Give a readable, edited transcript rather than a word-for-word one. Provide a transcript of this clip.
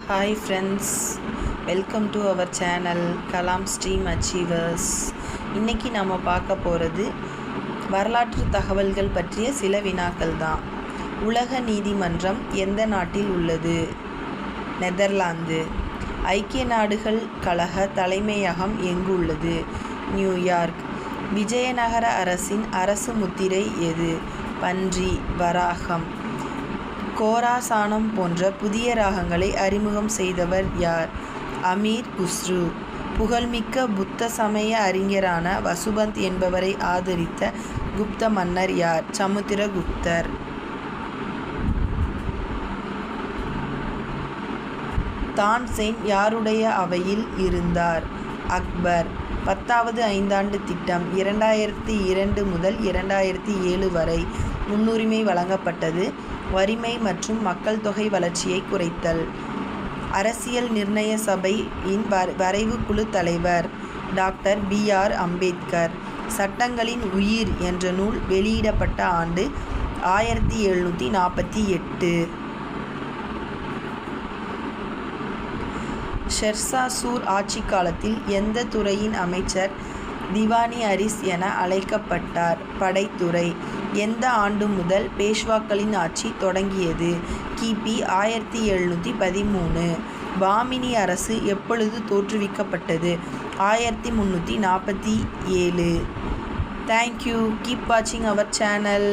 Hi friends, welcome to our channel Kalam stream achievers. இன்றைக்கி நம்ம பார்க்க போகிறது வரலாற்று தகவல்கள் பற்றிய சில வினாக்கள் தான். உலக நீதிமன்றம் எந்த நாட்டில் உள்ளது? நெதர்லாந்து. ஐக்கிய நாடுகள் கழக தலைமையகம் எங்கு உள்ளது? நியூயார்க். விஜயநகர அரசின் அரசு முத்திரை எது? பன்றி, வராகம். கோராசானம் போன்ற புதிய ராகங்களை அறிமுகம் செய்தவர் யார்? அமீர் குஸ்ரு. புகழ்மிக்க புத்த சமய அறிஞரான வசுபந்த் என்பவரை ஆதரித்த குப்த மன்னர் யார்? சமுத்திரகுப்தர். தான்சேன் யாருடைய அவையில் இருந்தார்? அக்பர். 10வது ஐந்தாண்டு திட்டம் 2002 முதல் 2007 வரை முன்னுரிமை வழங்கப்பட்டது. வறுமை மற்றும் மக்கள் தொகை வளர்ச்சியை குறைத்தல். அரசியல் நிர்ணய சபையின் வரைவு குழு தலைவர் டாக்டர் BR அம்பேத்கர். சட்டங்களின் உயிர் என்ற நூல் வெளியிடப்பட்ட ஆண்டு 1748. ஷெர்ஷா சூர் ஆட்சி காலத்தில் எந்த துறையின் அமைச்சர் திவானி அரிஸ் என அழைக்கப்பட்டார்? படைத்துறை. எந்த ஆண்டு முதல் பேஷ்வாக்களின் ஆட்சி தொடங்கியது? கிபி 1713. பாமினி அரசு எப்பொழுது தோற்றுவிக்கப்பட்டது? 1347. தேங்க்யூ. கீப் வாட்சிங் அவர் சேனல்.